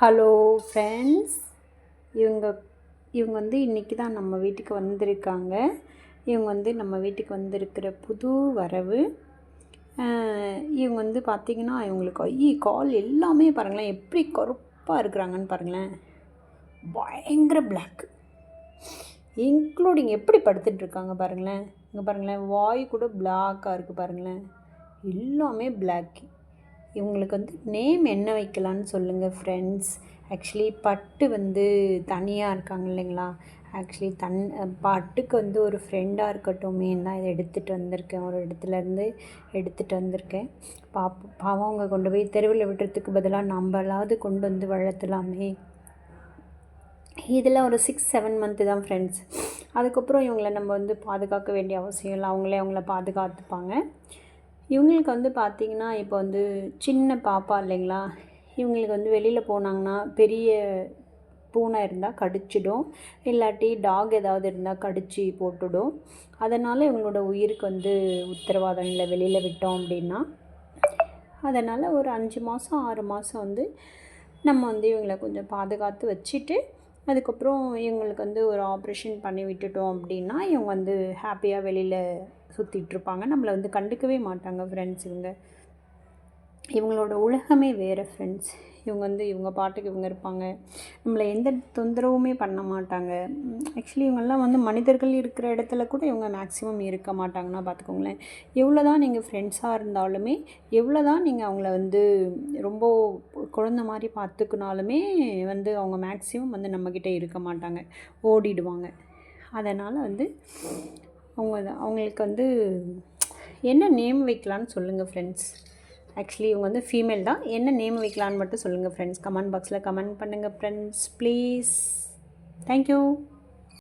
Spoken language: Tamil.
Hello friends. இவங்க இவங்க வந்து இன்றைக்கி தான் நம்ம வீட்டுக்கு வந்திருக்காங்க. இவங்க வந்து நம்ம வீட்டுக்கு வந்திருக்கிற புது வரவு. இவங்க வந்து பார்த்திங்கன்னா இவங்களுக்கு கால் எல்லாமே பாருங்களேன் எப்படி கருப்பாக இருக்கிறாங்கன்னு பாருங்களேன். பயங்கர பிளாக், இன்க்ளூடிங் எப்படி படுத்துட்ருக்காங்க பாருங்களேன். இங்கே பாருங்களேன், வாய் கூட பிளாக்காக இருக்குது பாருங்களேன். எல்லாமே பிளாக். இவங்களுக்கு வந்து நேம் என்ன வைக்கலான்னு சொல்லுங்கள் ஃப்ரெண்ட்ஸ். ஆக்சுவலி பட்டு வந்து தனியாக இருக்காங்க இல்லைங்களா. ஆக்சுவலி பட்டுக்கு வந்து ஒரு ஃப்ரெண்டாக இருக்கட்டுமேன்னு தான் இதை எடுத்துகிட்டு வந்திருக்கேன். ஒரு இடத்துலேருந்து எடுத்துகிட்டு வந்திருக்கேன். பாவம் அவங்க கொண்டு போய் தெருவில் விடுறதுக்கு பதிலாக நம்மளாவது கொண்டு வந்து வளர்த்தலாமே. இதில் ஒரு 6-7 மந்த்து தான் ஃப்ரெண்ட்ஸ். அதுக்கப்புறம் இவங்களை நம்ம வந்து பாதுகாக்க வேண்டிய அவசியம் இல்லை, அவங்கள பாதுகாத்துப்பாங்க. இவங்களுக்கு வந்து பார்த்திங்கன்னா இப்போ வந்து சின்ன பாப்பா இல்லைங்களா. இவங்களுக்கு வந்து வெளியில் போனாங்கன்னா பெரிய பூனை இருந்தால் கடிச்சிடும், இல்லாட்டி டாக் ஏதாவது இருந்தால் கடிச்சு போட்டுடும். அதனால் இவங்களோட உயிருக்கு வந்து உத்தரவாதம் இல்லை வெளியில் விட்டோம் அப்படின்னா. அதனால் ஒரு 5 மாதம் 6 மாதம் வந்து நம்ம வந்து இவங்களை கொஞ்சம் பாதுகாத்து வச்சுட்டு அதுக்கப்புறம் இவங்களுக்கு வந்து ஒரு ஆப்ரேஷன் பண்ணி விட்டுட்டோம் அப்படின்னா இவங்க வந்து ஹாப்பியாக வெளியில் சுற்றிட்டுருப்பாங்க. நம்மளை வந்து கண்டுக்கவே மாட்டாங்க ஃப்ரெண்ட்ஸ். இவங்களோட உலகமே வேறு ஃப்ரெண்ட்ஸ். இவங்க வந்து இவங்க பாட்டுக்கு இவங்க இருப்பாங்க, நம்மளை எந்த தொந்தரவுமே பண்ண மாட்டாங்க. ஆக்சுவலி இவங்கெல்லாம் வந்து மனிதர்கள் இருக்கிற இடத்துல கூட இவங்க மேக்ஸிமம் இருக்க மாட்டாங்கன்னா பார்த்துக்கோங்களேன். எவ்வளோ தான் நீங்கள் ஃப்ரெண்ட்ஸாக இருந்தாலுமே, எவ்வளோ தான் நீங்கள் அவங்கள வந்து ரொம்ப குழந்த மாதிரி பார்த்துக்கினாலுமே வந்து அவங்க மேக்ஸிமம் வந்து நம்மக்கிட்ட இருக்க மாட்டாங்க, ஓடிடுவாங்க. அதனால் வந்து அவங்களுக்கு வந்து என்ன நேம் வைக்கலான்னு சொல்லுங்கள் ஃப்ரெண்ட்ஸ். ஆக்சுவலி இவங்க வந்து ஃபீமேல் தான். என்ன நேம் வைக்கலான்னு மட்டும் சொல்லுங்கள் ஃப்ரெண்ட்ஸ். கமெண்ட் பாக்ஸில் கமெண்ட் பண்ணுங்கள் ஃப்ரெண்ட்ஸ் ப்ளீஸ். தேங்க்யூ.